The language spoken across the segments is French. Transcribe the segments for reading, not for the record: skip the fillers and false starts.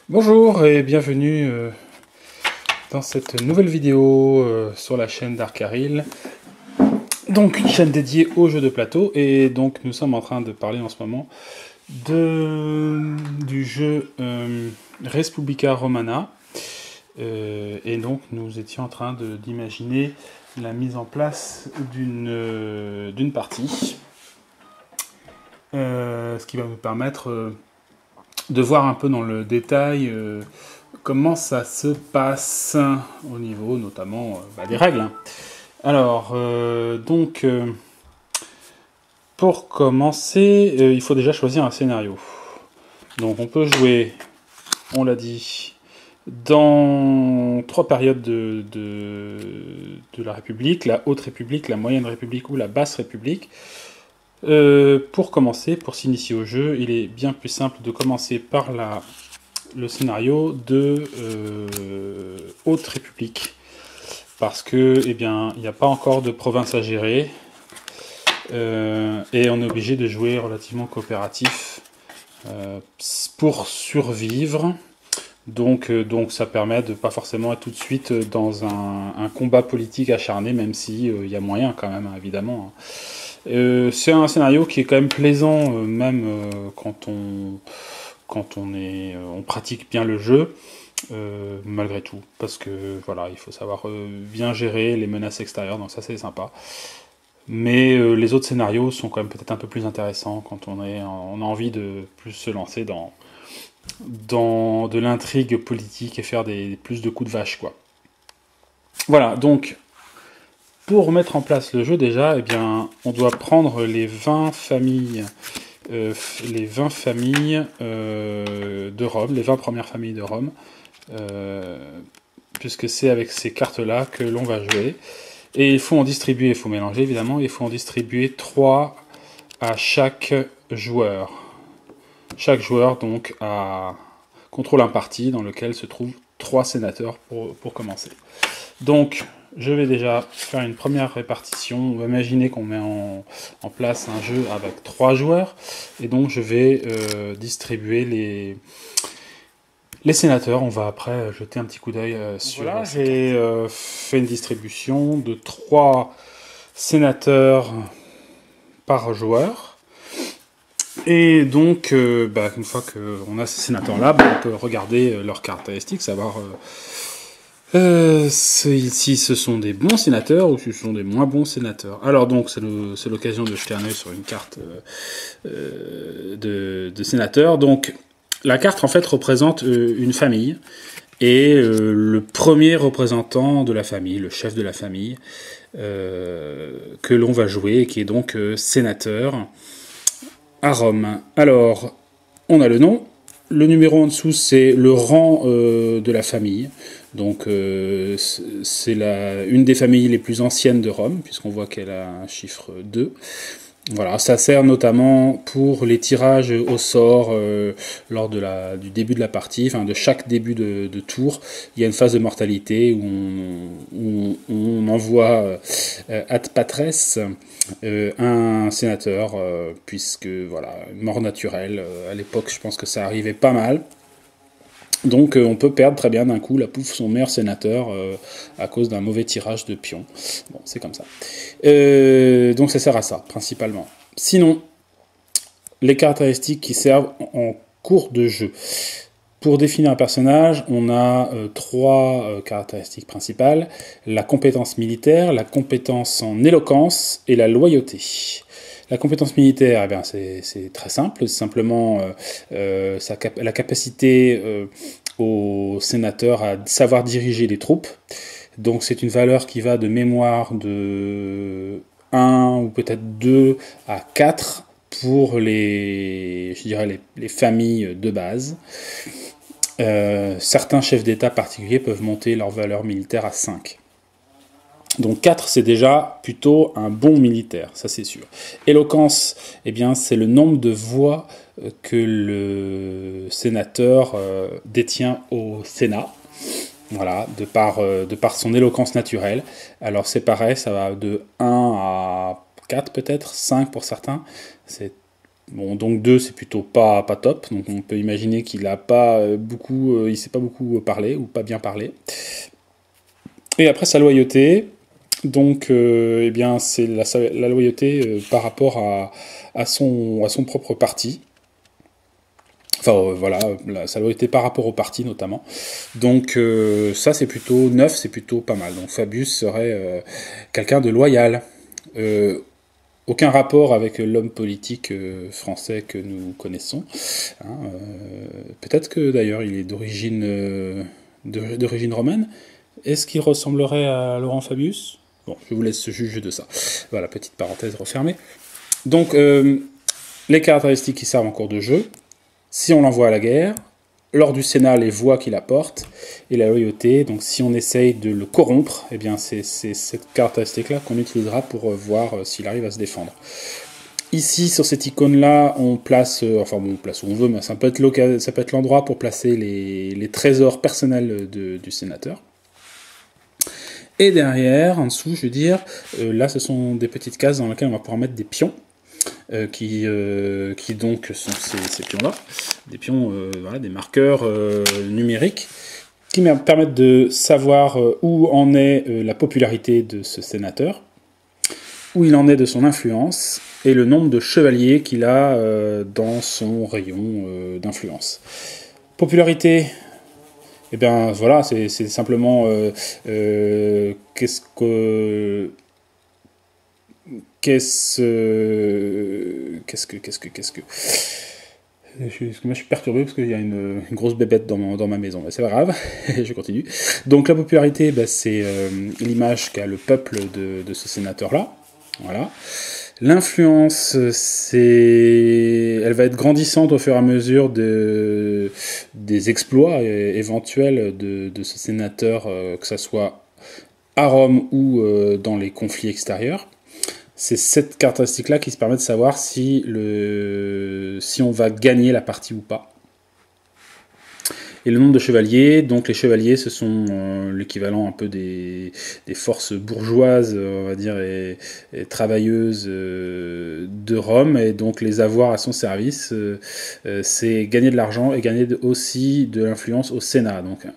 Bonjour et bienvenue dans cette nouvelle vidéo sur la chaîne d'Arkaril. Donc une chaîne dédiée aux jeux de plateau, et donc nous sommes en train de parler en ce moment du jeu Res Publica Romana. Et donc nous étions en train d'imaginer la mise en place d'une partie. Ce qui va me permettre de voir un peu dans le détail comment ça se passe au niveau notamment des règles. Alors, pour commencer, il faut déjà choisir un scénario. Donc on peut jouer, on l'a dit, dans 3 périodes de la République: la Haute République, la Moyenne République ou la Basse République. Pour commencer, pour s'initier au jeu, il est bien plus simple de commencer par le scénario de Haute République, parce que, eh bien, il n'y a pas encore de province à gérer, et on est obligé de jouer relativement coopératif pour survivre. Donc ça permet de pas forcément être tout de suite dans un combat politique acharné, même si y a moyen quand même, évidemment. C'est un scénario qui est quand même plaisant, même quand on pratique bien le jeu, malgré tout, parce que voilà, il faut savoir bien gérer les menaces extérieures, donc ça c'est sympa. Mais les autres scénarios sont quand même peut-être un peu plus intéressants quand on a envie de plus se lancer dans de l'intrigue politique et faire plus de coups de vache, quoi. Voilà, donc pour mettre en place le jeu, déjà, eh bien, on doit prendre les 20 familles, de Rome, les 20 premières familles de Rome, puisque c'est avec ces cartes-là que l'on va jouer. Et il faut en distribuer, il faut mélanger évidemment, il faut en distribuer 3 à chaque joueur. Chaque joueur, donc, contrôle un parti dans lequel se trouvent 3 sénateurs pour commencer. Donc, je vais déjà faire une première répartition. On va imaginer qu'on met en place un jeu avec 3 joueurs. Et donc, je vais distribuer les sénateurs. On va après jeter un petit coup d'œil sur... Voilà, j'ai fait une distribution de 3 sénateurs par joueur. Et donc, une fois qu'on a ces sénateurs-là, on peut regarder leurs caractéristiques, savoir... si ce sont des bons sénateurs ou si ce sont des moins bons sénateurs. Alors donc c'est l'occasion de jeter un œil sur une carte de sénateurs. Donc la carte en fait représente une famille, et le premier représentant de la famille, le chef de la famille, que l'on va jouer, et qui est donc sénateur à Rome. Alors on a le nom. Le numéro en dessous, c'est le rang de la famille. Donc, c'est une des familles les plus anciennes de Rome, puisqu'on voit qu'elle a un chiffre 2. Voilà, ça sert notamment pour les tirages au sort lors du début de la partie, enfin de chaque début de tour. Il y a une phase de mortalité où on envoie ad patres un sénateur, puisque voilà, mort naturelle. À l'époque, je pense que ça arrivait pas mal. Donc on peut perdre très bien d'un coup, la pouf, son meilleur sénateur à cause d'un mauvais tirage de pion. Bon, c'est comme ça. Donc ça sert à ça, principalement. Sinon, les caractéristiques qui servent en cours de jeu. Pour définir un personnage, on a 3 caractéristiques principales: la compétence militaire, la compétence en éloquence et la loyauté. La compétence militaire, eh bien, c'est très simple, c'est simplement la capacité au sénateur à savoir diriger des troupes. Donc c'est une valeur qui va de mémoire de 1 ou peut-être 2 à 4 pour les familles de base. Certains chefs d'État particuliers peuvent monter leur valeur militaire à 5. Donc 4, c'est déjà plutôt un bon militaire, ça c'est sûr. Éloquence, eh bien, c'est le nombre de voix que le sénateur détient au Sénat. Voilà, de par son éloquence naturelle. Alors c'est pareil, ça va de 1 à 4 peut-être, 5 pour certains. C'est Bon, donc 2, c'est plutôt pas top. Donc on peut imaginer qu'il a pas beaucoup, il sait pas beaucoup parler ou pas bien parler. Et après sa loyauté, donc eh bien c'est la loyauté par rapport à son propre parti. Enfin voilà, sa loyauté par rapport au parti notamment. Donc ça c'est plutôt 9, c'est plutôt pas mal. Donc Fabius serait quelqu'un de loyal. Aucun rapport avec l'homme politique français que nous connaissons. Hein, peut-être que d'ailleurs il est d'origine romaine. Est-ce qu'il ressemblerait à Laurent Fabius? Bon, je vous laisse juger de ça. Voilà, petite parenthèse refermée. Donc, les caractéristiques qui servent en cours de jeu. Si on l'envoie à la guerre, lors du Sénat, les voix qu'il apporte, et la loyauté. Donc si on essaye de le corrompre, eh bien c'est cette caractéristique-là qu'on utilisera pour voir s'il arrive à se défendre. Ici, sur cette icône-là, on place, enfin bon, on place où on veut, mais ça peut être l'endroit pour placer les trésors personnels du sénateur. Et derrière, en dessous, je veux dire, là ce sont des petites cases dans lesquelles on va pouvoir mettre des pions. Qui donc sont ces pions-là, des pions, voilà, des marqueurs numériques qui permettent de savoir où en est la popularité de ce sénateur, où il en est de son influence, et le nombre de chevaliers qu'il a dans son rayon d'influence. Popularité, eh bien voilà, c'est simplement qu'est-ce que moi, je suis perturbé parce qu'il y a une grosse bébête dans ma maison. C'est pas grave, je continue. Donc la popularité, c'est l'image qu'a le peuple de ce sénateur-là. Voilà. L'influence, elle va être grandissante au fur et à mesure des exploits éventuels de ce sénateur, que ce soit à Rome ou dans les conflits extérieurs. C'est cette caractéristique-là qui se permet de savoir si on va gagner la partie ou pas. Et le nombre de chevaliers, donc les chevaliers, ce sont l'équivalent un peu des forces bourgeoises, on va dire, et travailleuses de Rome, et donc les avoir à son service, c'est gagner de l'argent et gagner aussi de l'influence au Sénat. Donc,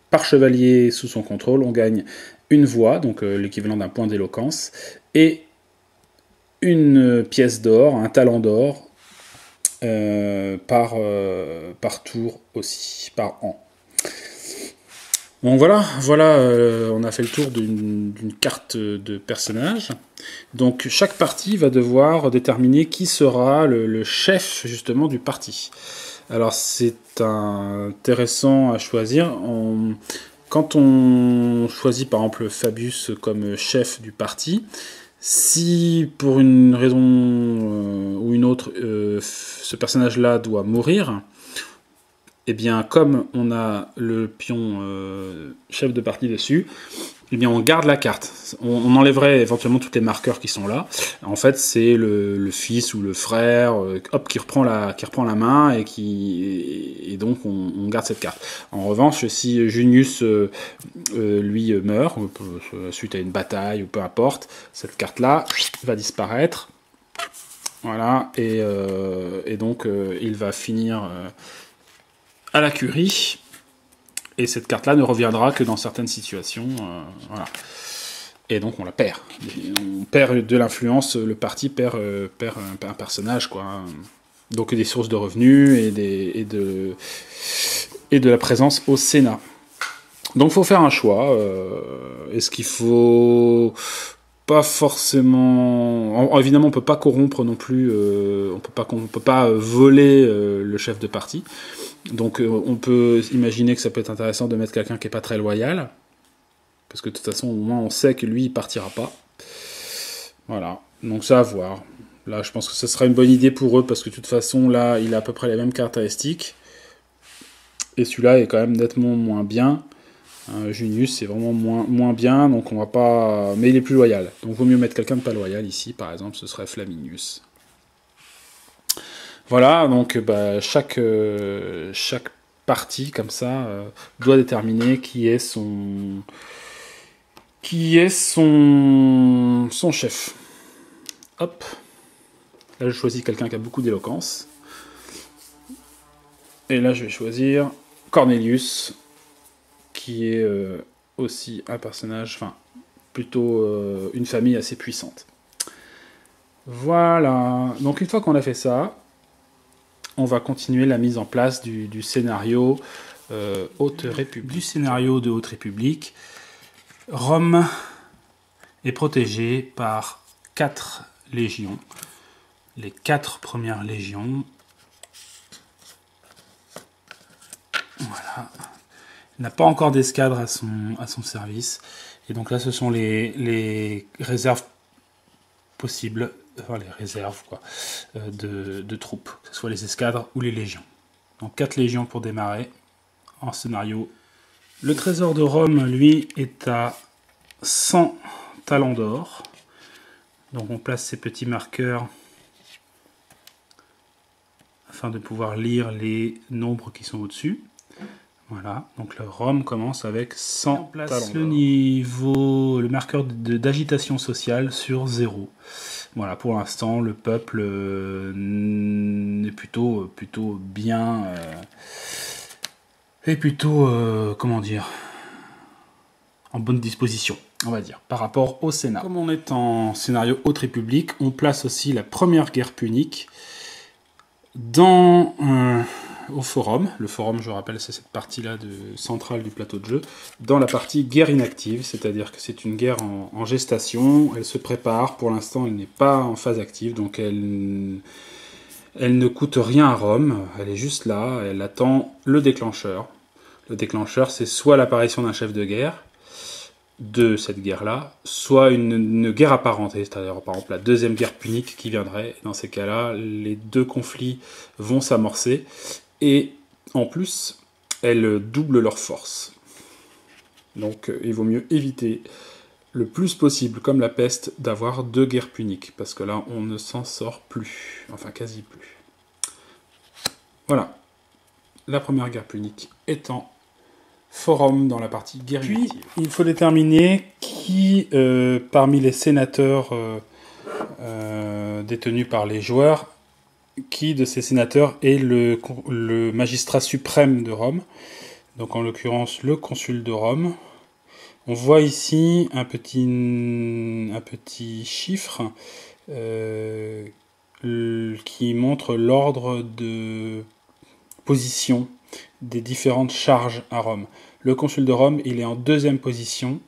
par chevalier sous son contrôle, on gagne une voix, donc l'équivalent d'un point d'éloquence, et une pièce d'or, un talent d'or, par tour aussi, par an. Donc voilà, on a fait le tour d'une carte de personnage. Donc chaque partie va devoir déterminer qui sera le chef justement du parti. Alors c'est intéressant à choisir. Quand on choisit par exemple Fabius comme chef du parti, si pour une raison ou une autre, ce personnage-là doit mourir, eh bien, comme on a le pion chef de parti dessus, eh bien, on garde la carte. On enlèverait éventuellement tous les marqueurs qui sont là. En fait, c'est le fils ou le frère, qui reprend la main et donc on garde cette carte. En revanche, si Junius lui meurt suite à une bataille ou peu importe, cette carte-là va disparaître. Voilà, et donc il va finir à la curie. Et cette carte-là ne reviendra que dans certaines situations. Voilà. Et donc on la perd. On perd de l'influence, le parti perd un personnage, quoi. Donc des sources de revenus et de la présence au Sénat. Donc il faut faire un choix. Est-ce qu'il faut pas forcément... Évidemment, on peut pas corrompre non plus. On peut pas voler le chef de parti. Donc on peut imaginer que ça peut être intéressant de mettre quelqu'un qui est pas très loyal, parce que de toute façon au moins on sait que lui il partira pas. Voilà, donc ça à voir. Là je pense que ce sera une bonne idée pour eux, parce que de toute façon là il a à peu près les mêmes caractéristiques, et celui-là est quand même nettement moins bien. Junius c'est vraiment moins bien, donc on va pas... Mais il est plus loyal, donc vaut mieux mettre quelqu'un de pas loyal ici, par exemple ce serait Flaminius. Voilà, donc chaque partie comme ça doit déterminer qui est son chef. Hop. Là, je choisis quelqu'un qui a beaucoup d'éloquence. Et là, je vais choisir Cornelius, qui est aussi un personnage, enfin, plutôt une famille assez puissante. Voilà. Donc, une fois qu'on a fait ça, on va continuer la mise en place du scénario Haute République. Du scénario de Haute République. Rome est protégée par 4 légions. Les 4 premières légions. Voilà. Il n'a pas encore d'escadre à son service. Et donc là, ce sont les réserves possibles, enfin les réserves quoi, de troupes, que ce soit les escadres ou les légions. Donc 4 légions pour démarrer en scénario. Le trésor de Rome, lui, est à 100 talents d'or. Donc on place ces petits marqueurs afin de pouvoir lire les nombres qui sont au-dessus. Voilà, donc le Rome commence avec 100 talents d'or. Le marqueur d'agitation sociale sur 0. Voilà, pour l'instant, le peuple est plutôt bien... est plutôt, comment dire, en bonne disposition, on va dire, par rapport au Sénat. Comme on est en scénario Haute République, on place aussi la première guerre punique au forum. Le forum, je rappelle, c'est cette partie-là centrale du plateau de jeu, dans la partie guerre inactive, c'est-à-dire que c'est une guerre en gestation, elle se prépare, pour l'instant elle n'est pas en phase active, donc elle ne coûte rien à Rome, elle est juste là, elle attend le déclencheur. Le déclencheur, c'est soit l'apparition d'un chef de guerre de cette guerre-là, soit une guerre apparentée, c'est-à-dire par exemple la deuxième guerre punique qui viendrait. Dans ces cas-là, les deux conflits vont s'amorcer, et en plus, elles doublent leur force. Donc il vaut mieux éviter le plus possible, comme la peste, d'avoir 2 guerres puniques, parce que là, on ne s'en sort plus, enfin quasi plus. Voilà, la première guerre punique étant forum dans la partie guerre inactive. Puis, il faut déterminer qui, parmi les sénateurs détenus par les joueurs, qui de ces sénateurs est le magistrat suprême de Rome, donc en l'occurrence le consul de Rome. On voit ici un petit chiffre qui montre l'ordre de position des différentes charges à Rome. Le consul de Rome, il est en 2e position.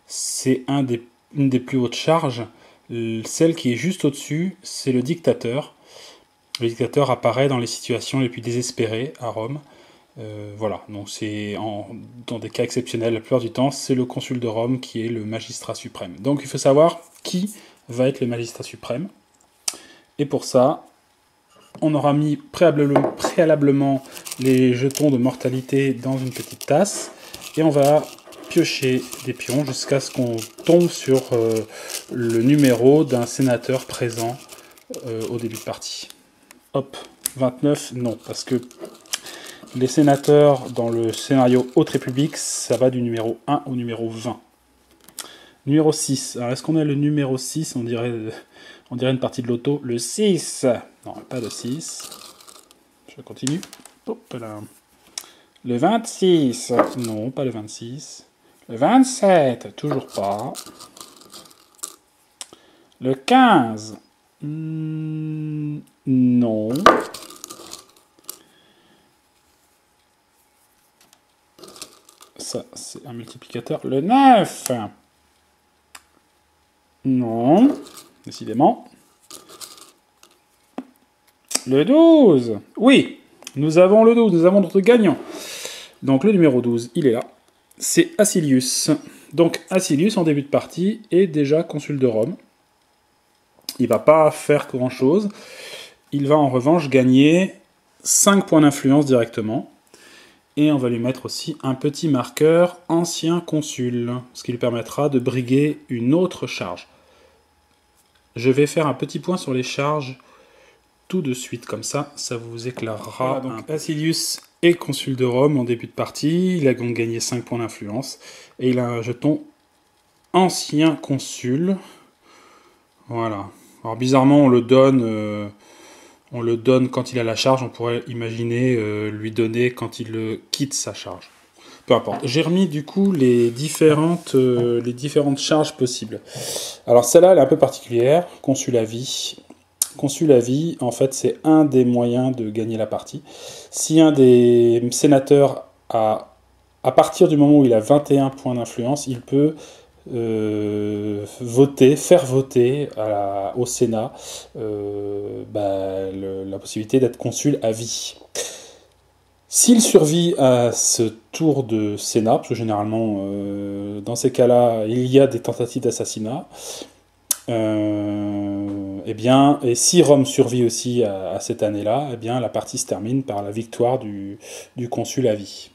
C'est une des plus hautes charges. Celle qui est juste au-dessus, c'est le dictateur. Le dictateur apparaît dans les situations les plus désespérées à Rome. Voilà, donc c'est dans des cas exceptionnels, la plupart du temps, c'est le consul de Rome qui est le magistrat suprême. Donc il faut savoir qui va être le magistrat suprême. Et pour ça, on aura mis préalablement les jetons de mortalité dans une petite tasse. Et on va piocher des pions jusqu'à ce qu'on tombe sur le numéro d'un sénateur présent au début de partie. Hop, 29, non, parce que les sénateurs dans le scénario Haute République, ça va du numéro 1 au numéro 20. Numéro 6. Alors, est-ce qu'on a le numéro 6 ? On dirait une partie de l'auto. Le 6. Non, pas le 6. Je continue. Hop là. Le 26. Non, pas le 26. Le 27. Toujours pas. Le 15. Non. Ça, c'est un multiplicateur. Le 9. Non. Décidément. Le 12. Oui. Nous avons le 12. Nous avons notre gagnant. Donc, le numéro 12, il est là. C'est Acilius. Donc, Acilius, en début de partie, est déjà consul de Rome. Il va pas faire grand-chose. Il va en revanche gagner 5 points d'influence directement. Et on va lui mettre aussi un petit marqueur ancien consul, ce qui lui permettra de briguer une autre charge. Je vais faire un petit point sur les charges tout de suite, comme ça vous éclairera. Voilà, donc Acilius est consul de Rome en début de partie, il a donc gagné 5 points d'influence, et il a un jeton ancien consul. Voilà, Alors bizarrement, on le donne quand il a la charge, on pourrait imaginer lui donner quand il quitte sa charge. Peu importe. J'ai remis du coup les différentes charges possibles. Alors celle-là, elle est un peu particulière. Consul à vie. Consul à vie, en fait, c'est un des moyens de gagner la partie. Si un des sénateurs à partir du moment où il a 21 points d'influence, il peut faire voter au Sénat la possibilité d'être consul à vie. S'il survit à ce tour de Sénat, parce que généralement, dans ces cas-là, il y a des tentatives d'assassinat, et si Rome survit aussi à cette année-là, eh bien, la partie se termine par la victoire du consul à vie.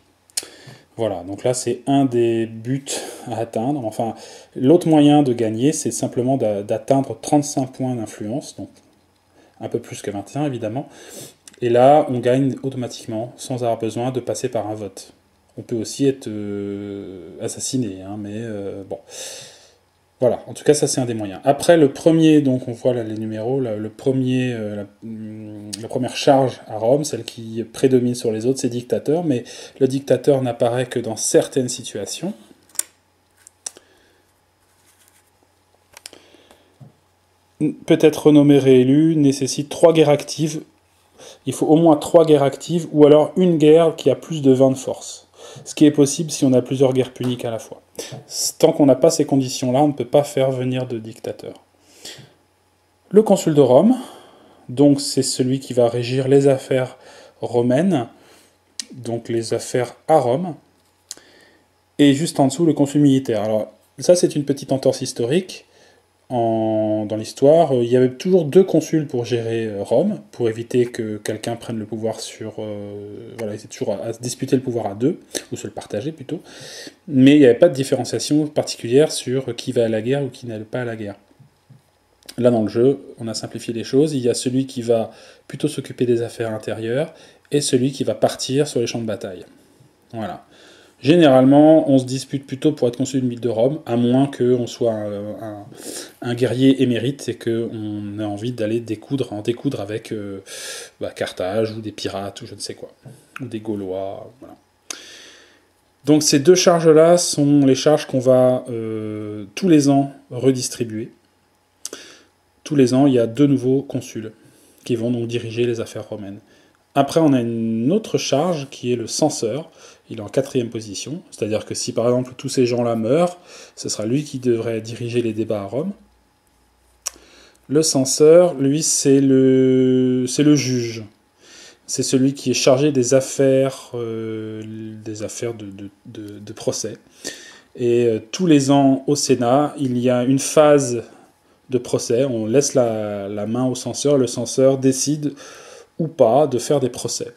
Voilà, donc là, c'est un des buts à atteindre. Enfin, l'autre moyen de gagner, c'est simplement d'atteindre 35 points d'influence, donc un peu plus que 21, évidemment. Et là, on gagne automatiquement, sans avoir besoin de passer par un vote. On peut aussi être assassiné, hein, mais bon. Voilà, en tout cas, ça c'est un des moyens. Après, le premier, donc on voit là les numéros, la première charge à Rome, celle qui prédomine sur les autres, c'est dictateur, mais le dictateur n'apparaît que dans certaines situations. Peut être renommé réélu, nécessite 3 guerres actives. Il faut au moins 3 guerres actives, ou alors une guerre qui a plus de 20 de force. Ce qui est possible si on a plusieurs guerres puniques à la fois. Tant qu'on n'a pas ces conditions-là, on ne peut pas faire venir de dictateur. Le consul de Rome, donc c'est celui qui va régir les affaires romaines, donc les affaires à Rome, et juste en dessous le consul militaire. Alors ça c'est une petite entorse historique. Dans l'histoire, il y avait toujours 2 consuls pour gérer Rome, pour éviter que quelqu'un prenne le pouvoir sur... voilà, c'est toujours à se disputer le pouvoir à 2, ou se le partager plutôt, mais il n'y avait pas de différenciation particulière sur qui va à la guerre ou qui n'allait pas à la guerre. Là dans le jeu, on a simplifié les choses, il y a celui qui va plutôt s'occuper des affaires intérieures, et celui qui va partir sur les champs de bataille. Voilà. Généralement, on se dispute plutôt pour être consul de Rome, à moins qu'on soit un guerrier émérite et qu'on ait envie d'aller en découdre avec Carthage ou des pirates ou je ne sais quoi, ou des Gaulois. Voilà. Donc ces 2 charges-là sont les charges qu'on va tous les ans redistribuer. Tous les ans, il y a 2 nouveaux consuls qui vont donc diriger les affaires romaines. Après, on a une autre charge qui est le censeur. Il est en 4e position, c'est-à-dire que si par exemple tous ces gens-là meurent, ce sera lui qui devrait diriger les débats à Rome. Le censeur, lui, c'est le juge. C'est celui qui est chargé des affaires de procès. Et tous les ans au Sénat, il y a une phase de procès. On laisse la main au censeur. Le censeur décide ou pas de faire des procès.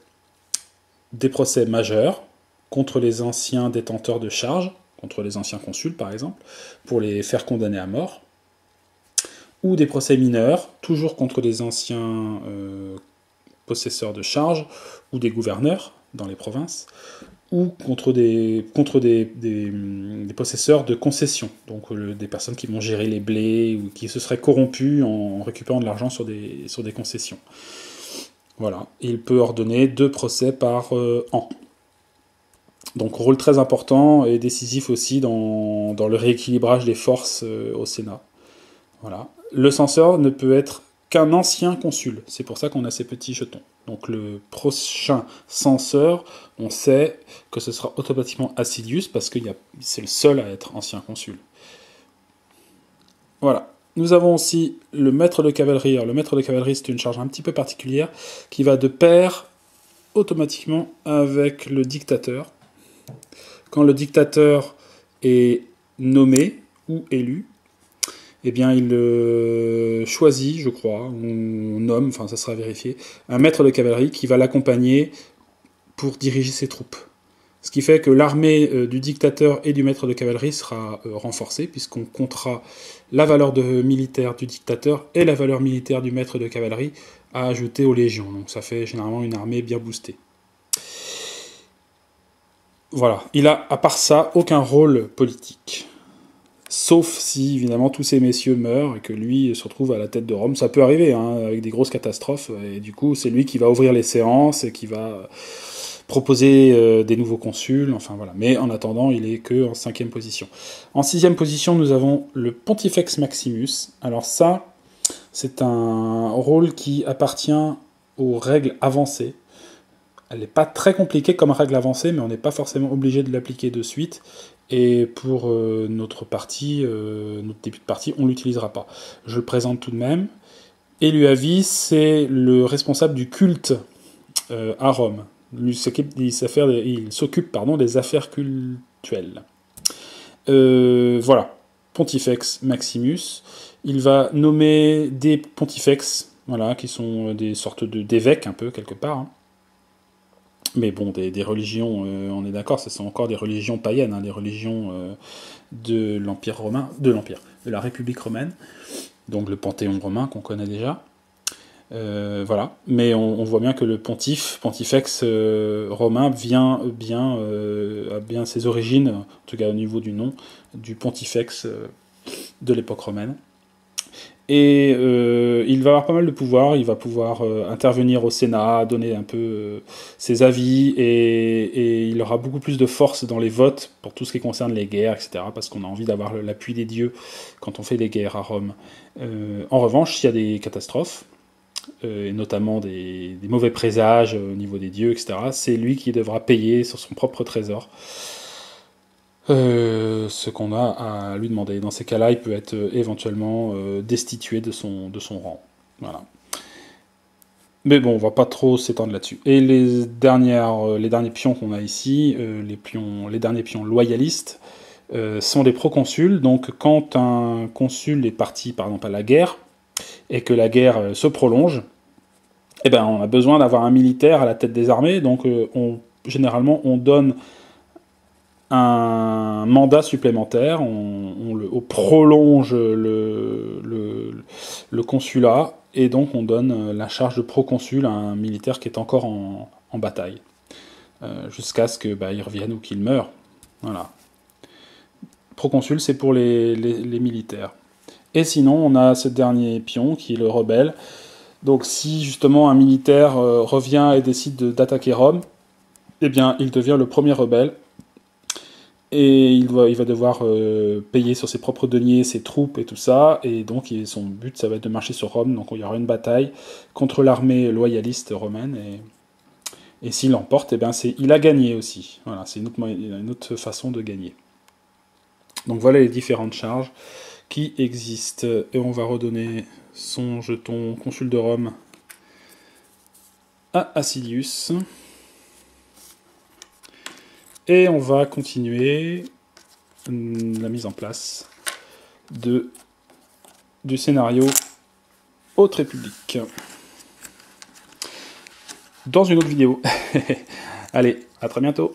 Des procès majeurs, contre les anciens détenteurs de charges, contre les anciens consuls par exemple, pour les faire condamner à mort, ou des procès mineurs, toujours contre les anciens possesseurs de charges, ou des gouverneurs dans les provinces, ou contre des possesseurs de concessions, donc des personnes qui vont gérer les blés, ou qui se seraient corrompues en récupérant de l'argent sur des concessions. Voilà, il peut ordonner 2 procès par an. Donc rôle très important et décisif aussi dans le rééquilibrage des forces au Sénat. Voilà. Le censeur ne peut être qu'un ancien consul. C'est pour ça qu'on a ces petits jetons. Donc le prochain censeur, on sait que ce sera automatiquement Assidius parce que c'est le seul à être ancien consul. Voilà. Nous avons aussi le maître de cavalerie. Alors, le maître de cavalerie, c'est une charge un petit peu particulière qui va de pair automatiquement avec le dictateur. Quand le dictateur est nommé ou élu, eh bien il choisit, je crois, on nomme, enfin ça sera vérifié, un maître de cavalerie qui va l'accompagner pour diriger ses troupes. Ce qui fait que l'armée du dictateur et du maître de cavalerie sera renforcée, puisqu'on comptera la valeur militaire du dictateur et la valeur militaire du maître de cavalerie à ajouter aux légions. Donc ça fait généralement une armée bien boostée. Voilà, il a, à part ça, aucun rôle politique. Sauf si, évidemment, tous ces messieurs meurent et que lui se retrouve à la tête de Rome. Ça peut arriver, hein, avec des grosses catastrophes. Et du coup, c'est lui qui va ouvrir les séances et qui va proposer des nouveaux consuls. Enfin, voilà. Mais en attendant, il est que en 5e position. En 6e position, nous avons le Pontifex Maximus. Alors ça, c'est un rôle qui appartient aux règles avancées. Elle n'est pas très compliquée comme règle avancée, mais on n'est pas forcément obligé de l'appliquer de suite. Et pour notre partie, notre début de partie, on ne l'utilisera pas. Je le présente tout de même. Eluavis, c'est le responsable du culte à Rome. Il s'occupe des affaires cultuelles. Voilà, Pontifex Maximus. Il va nommer des pontifex, voilà, qui sont des sortes d'évêques, un peu, quelque part. Hein. Mais bon, des religions, on est d'accord, ce sont encore des religions païennes, hein, des religions de l'Empire romain, de la République romaine, donc le Panthéon romain qu'on connaît déjà. Voilà, mais on voit bien que le pontifex romain a bien ses origines, en tout cas au niveau du nom, du pontifex de l'époque romaine. Et il va avoir pas mal de pouvoir, il va pouvoir intervenir au Sénat, donner un peu ses avis, et il aura beaucoup plus de force dans les votes pour tout ce qui concerne les guerres, etc., parce qu'on a envie d'avoir l'appui des dieux quand on fait des guerres à Rome. En revanche, s'il y a des catastrophes, et notamment des mauvais présages au niveau des dieux, etc., c'est lui qui devra payer sur son propre trésor ce qu'on a à lui demander. Dans ces cas-là, il peut être éventuellement destitué de son rang. Voilà. Mais bon, on va pas trop s'étendre là-dessus. Et les derniers pions qu'on a ici, les derniers pions loyalistes, sont des proconsuls. Donc quand un consul est parti, par exemple, à la guerre, et que la guerre se prolonge, eh ben, on a besoin d'avoir un militaire à la tête des armées. Donc généralement, on donne un mandat supplémentaire, on prolonge le consulat, et donc on donne la charge de proconsul à un militaire qui est encore en bataille, jusqu'à ce qu'il revienne ou qu'il meure. Voilà. Proconsul, c'est pour les militaires. Et sinon, on a ce dernier pion, qui est le rebelle. Donc si justement un militaire revient et décide d'attaquer Rome, eh bien il devient le premier rebelle, et il va devoir payer sur ses propres deniers ses troupes et tout ça, et donc son but, ça va être de marcher sur Rome, donc il y aura une bataille contre l'armée loyaliste romaine, et s'il l'emporte, eh bien il a gagné aussi. Voilà, c'est une autre façon de gagner. Donc voilà les différentes charges qui existent, et on va redonner son jeton consul de Rome à Acilius. Et on va continuer la mise en place du scénario Haute République dans une autre vidéo. Allez, à très bientôt.